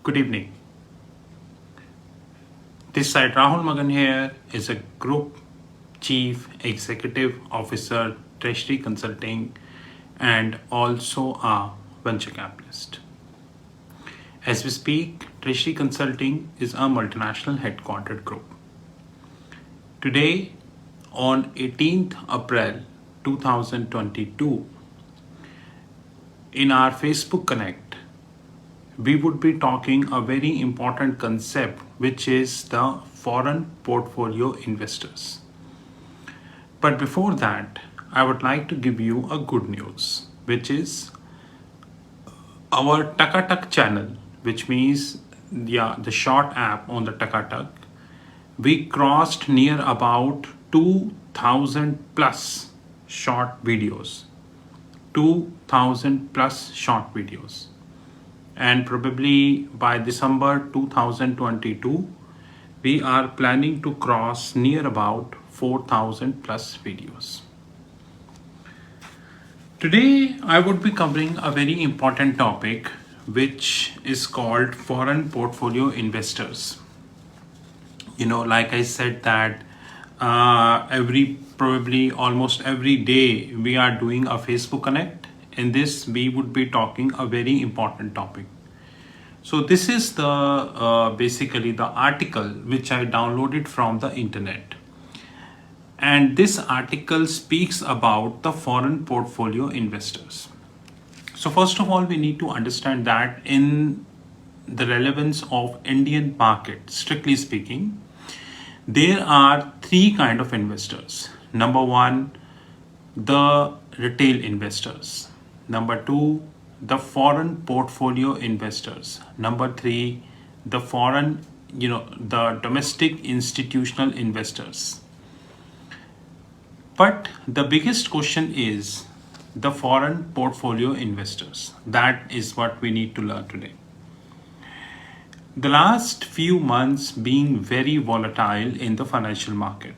Good evening. This side Rahul Magan here is a Group Chief Executive Officer, Treasury Consulting, and also a venture capitalist. As we speak, Treasury Consulting is a multinational headquartered group. Today, on 18th April 2022, in our Facebook Connect, we would be talking a very important concept, which is the foreign portfolio investors. But before that, I would like to give you a good news, which is our Takatak channel, which means the short app on the Takatak. We crossed near about 2000 plus short videos. 2000 plus short videos. And probably by December 2022, we are planning to cross near about 4000 plus videos. Today, I would be covering a very important topic, which is called foreign portfolio investors. Like I said that probably almost every day we are doing a Facebook Connect. In this, we would be talking a very important topic. So this is the basically the article which I downloaded from the internet. And this article speaks about the foreign portfolio investors. So first of all, we need to understand that in the relevance of Indian market, strictly speaking, there are three kind of investors. Number one, the retail investors. Number two, the foreign portfolio investors. Number three, the the domestic institutional investors. But the biggest question is the foreign portfolio investors. That is what we need to learn today. The last few months being very volatile in the financial market.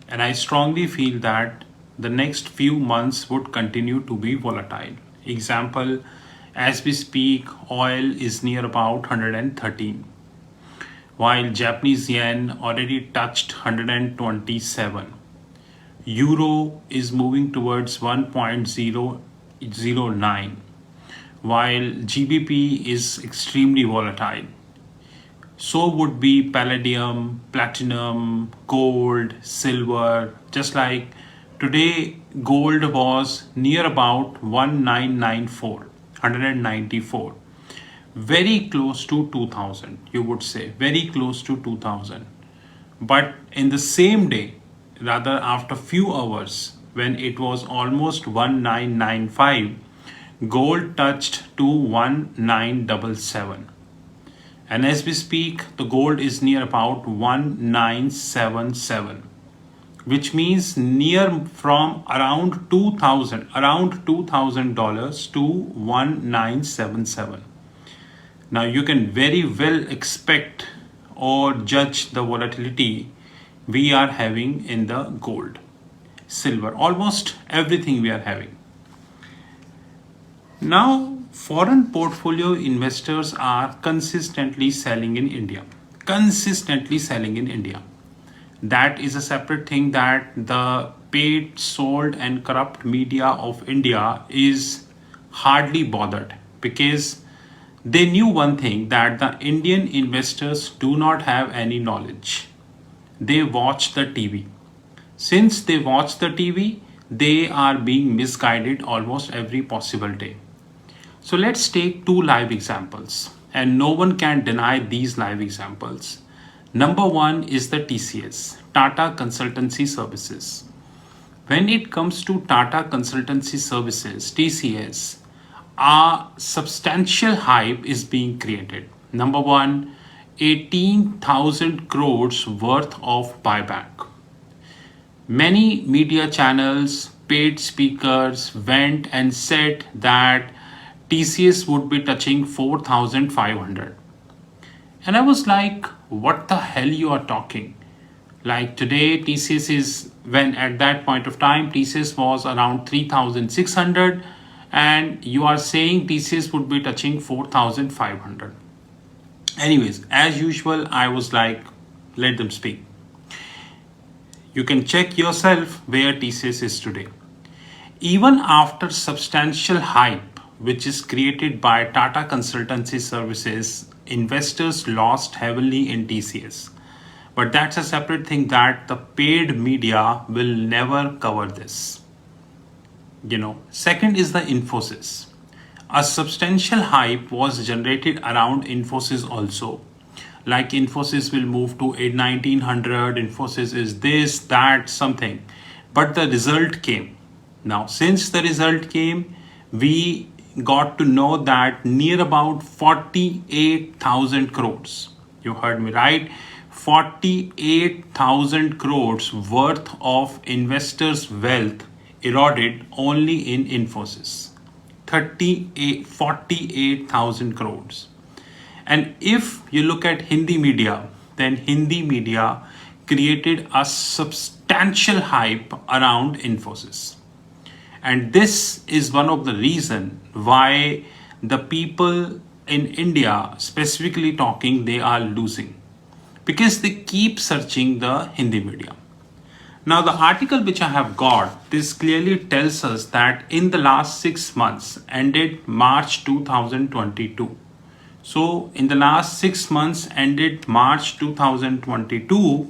And I strongly feel that the next few months would continue to be volatile. Example, as we speak, oil is near about 113, while Japanese yen already touched 127. Euro is moving towards 1.009, while GBP is extremely volatile. So would be palladium, platinum, gold, silver. Just like today, gold was near about 194, very close to 2000, you would say, very close to 2000. But in the same day, rather after few hours, when it was almost 1995, gold touched to 1977. And as we speak, the gold is near about 1977, which means near from around $2,000 to 1977. Now you can very well expect or judge the volatility we are having in the gold, silver, almost everything we are having. Now, foreign portfolio investors are consistently selling in India. That is a separate thing that the paid, sold and corrupt media of India is hardly bothered, because they knew one thing, that the Indian investors do not have any knowledge. They watch the TV. Since they watch the TV, they are being misguided almost every possible day. So let's take two live examples, and no one can deny these live examples. Number one is the TCS, Tata Consultancy Services. When it comes to Tata Consultancy Services, TCS, a substantial hype is being created. Number one, 18,000 crores worth of buyback. Many media channels, paid speakers went and said that TCS would be touching 4,500. And I was like, what the hell you are talking? Like today, TCS is, when at that point of time, TCS was around 3,600, and you are saying TCS would be touching 4,500. Anyways, as usual, I was like, let them speak. You can check yourself where TCS is today. Even after substantial hype, which is created by Tata Consultancy Services, investors lost heavily in TCS. But that's a separate thing that the paid media will never cover this. Second is the Infosys. A substantial hype was generated around Infosys also. Like Infosys will move to 1900, Infosys is this, that, something. But the result came. Now, since the result came, we got to know that near about 48,000 crores. You heard me right? 48,000 crores worth of investors' wealth eroded only in Infosys. 48,000 crores. And if you look at Hindi media, then Hindi media created a substantial hype around Infosys. And this is one of the reasons why the people in India, specifically talking, they are losing. Because they keep searching the Hindi media. Now, the article which I have got, this clearly tells us that in the last 6 months, ended March 2022. So, in the last 6 months, ended March 2022,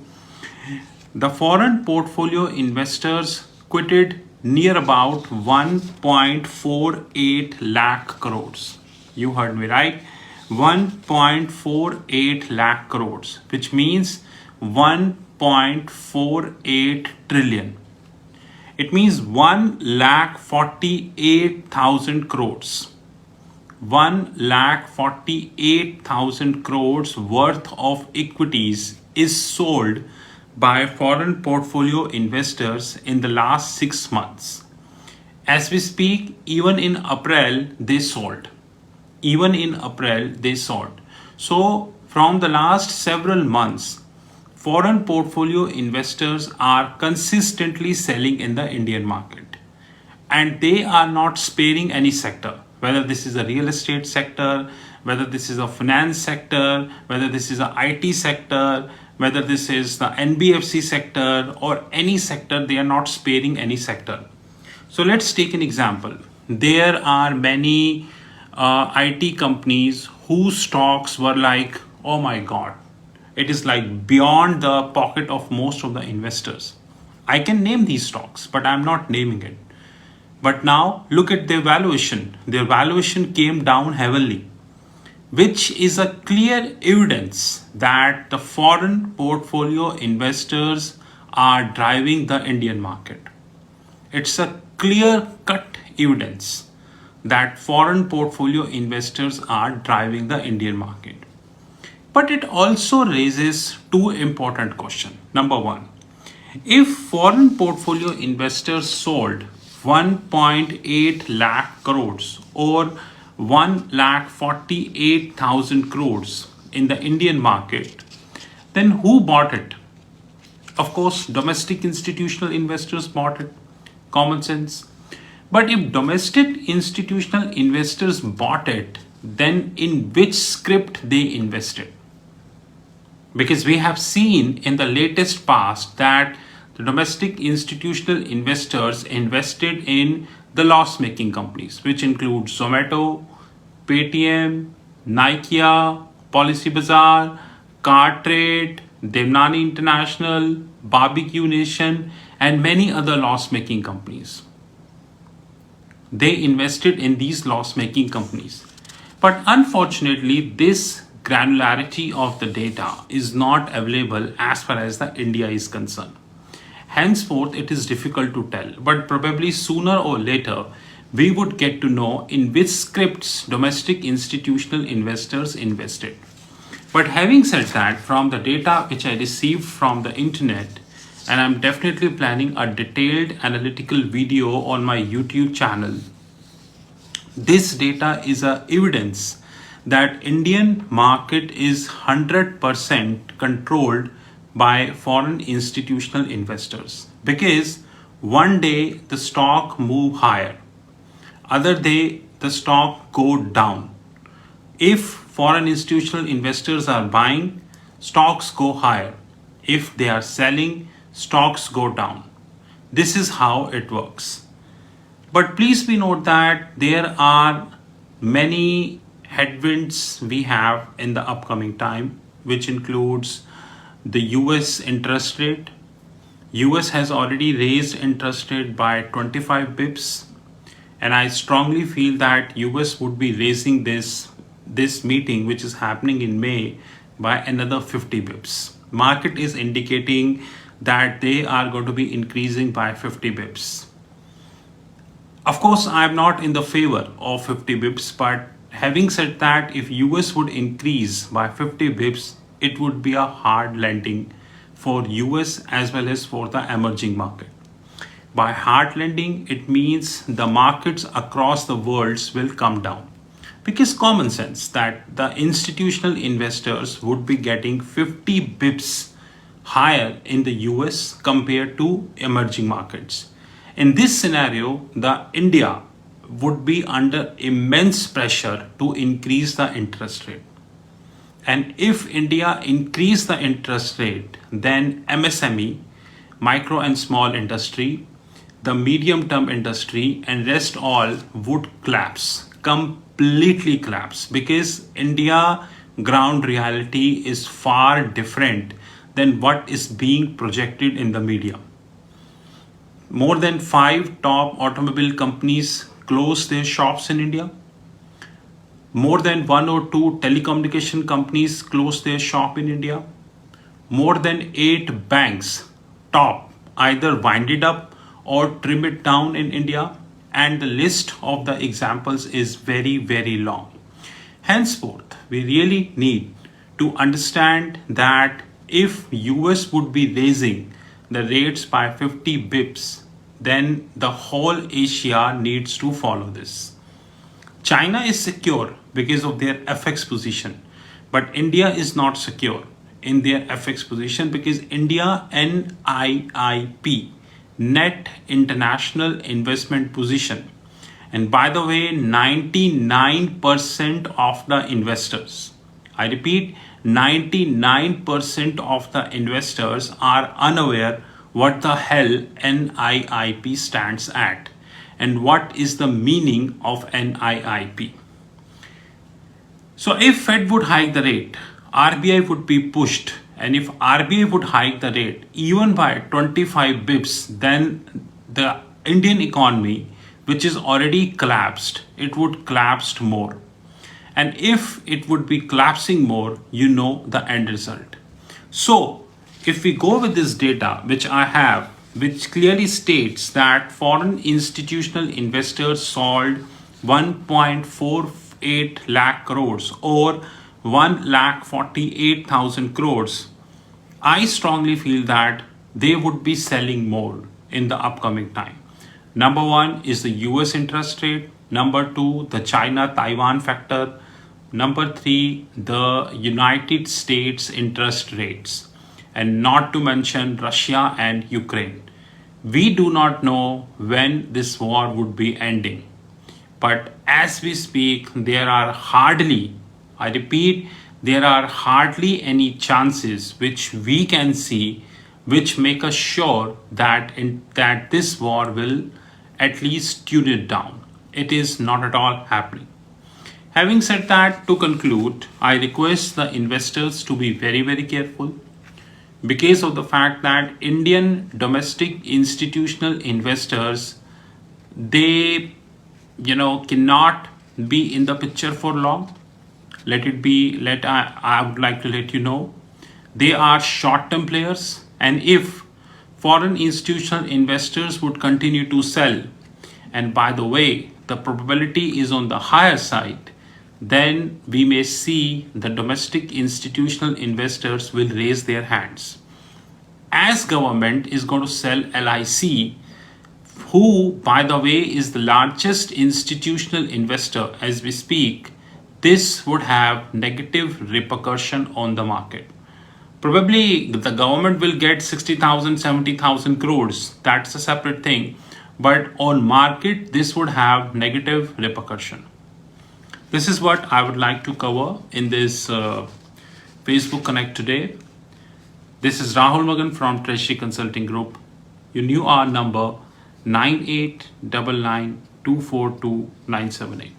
the foreign portfolio investors quitted near about 1.48 lakh crores. You heard me right? 1.48 lakh crores, which means 1.48 trillion. It means 1,48,000 crores. 1,48,000 crores worth of equities is sold by foreign portfolio investors in the last 6 months. As we speak, even in April, they sold. So, from the last several months, foreign portfolio investors are consistently selling in the Indian market. And they are not sparing any sector, whether this is a real estate sector, whether this is a finance sector, whether this is a IT sector, whether this is the NBFC sector or any sector, they are not sparing any sector. So let's take an example. There are many IT companies whose stocks were like, oh my God, it is like beyond the pocket of most of the investors. I can name these stocks, but I'm not naming it. But now look at their valuation. Their valuation came down heavily, which is a clear evidence that the foreign portfolio investors are driving the Indian market. It's a clear-cut evidence that foreign portfolio investors are driving the Indian market. But it also raises two important questions. Number one, if foreign portfolio investors sold 1.8 lakh crores or 1,48,000 crores in the Indian market, then who bought it? Of course, domestic institutional investors bought it. Common sense. But if domestic institutional investors bought it, then in which script they invested? Because we have seen in the latest past that the domestic institutional investors invested in the loss-making companies, which include Zomato, Paytm, Nikia, Policybazaar, Cartrade, Devnani International, Barbecue Nation, and many other loss-making companies. They invested in these loss-making companies. But unfortunately, this granularity of the data is not available as far as the India is concerned. Henceforth, it is difficult to tell, but probably sooner or later, we would get to know in which scripts domestic institutional investors invested. But having said that, from the data which I received from the internet, and I'm definitely planning a detailed analytical video on my YouTube channel, this data is a evidence that Indian market is 100% controlled by foreign institutional investors, because one day the stock move higher, other day the stock go down. If foreign institutional investors are buying, stocks go higher. If they are selling, stocks go down. This is how it works. But please be note that there are many headwinds we have in the upcoming time, which includes the US interest rate. US has already raised interest rate by 25 bips, and I strongly feel that US would be raising this meeting, which is happening in May, by another 50 bips. Market is indicating that they are going to be increasing by 50 bips. Of course, I am not in the favor of 50 bips, but having said that, if US would increase by 50 bips, it would be a hard landing for US as well as for the emerging market. By hard landing, it means the markets across the world will come down. Because common sense that the institutional investors would be getting 50 bips higher in the US compared to emerging markets. In this scenario, the India would be under immense pressure to increase the interest rate. And if India increase the interest rate, then MSME, micro and small industry, the medium term industry and rest all would collapse, completely collapse, because India ground reality is far different than what is being projected in the media. More than 5 top automobile companies closed their shops in India. More than 1 or 2 telecommunication companies closed their shop in India. More than 8 banks top either wind it up or trim it down in India, and the list of the examples is very, very long. Henceforth, we really need to understand that if US would be raising the rates by 50 bips, then the whole Asia needs to follow this. China is secure because of their FX position, but India is not secure in their FX position because India NIIP, net international investment position. And by the way, 99% of the investors, I repeat, 99% of the investors are unaware what the hell NIIP stands at and what is the meaning of NIIP. So if Fed would hike the rate, RBI would be pushed, and if RBI would hike the rate even by 25 bips, then the Indian economy, which is already collapsed, it would collapse more. And if it would be collapsing more, you know the end result. So if we go with this data, which I have, which clearly states that foreign institutional investors sold 1.48 lakh crores or 1,48,000 crores, I strongly feel that they would be selling more in the upcoming time. Number one is the US interest rate. Number two, the China-Taiwan factor. Number three, the United States interest rates. And not to mention Russia and Ukraine. We do not know when this war would be ending. But as we speak, there are hardly, I repeat, there are hardly any chances which we can see which make us sure that that this war will at least tune it down. It is not at all happening. Having said that, to conclude, I request the investors to be very, very careful because of the fact that Indian domestic institutional investors, they cannot be in the picture for long. I would like to let you know, they are short-term players, and if foreign institutional investors would continue to sell, and by the way, the probability is on the higher side, then we may see the domestic institutional investors will raise their hands. As government is going to sell LIC, who by the way is the largest institutional investor as we speak, this would have negative repercussion on the market. Probably the government will get 60,000, 70,000 crores. That's a separate thing. But on market, this would have negative repercussion. This is what I would like to cover in this Facebook Connect today. This is Rahul Magan from Treasury Consulting Group. You knew our number 9899242978.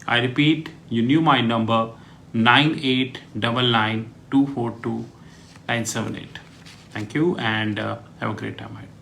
I repeat, you knew my number 9899242978. Thank you and have a great time ahead.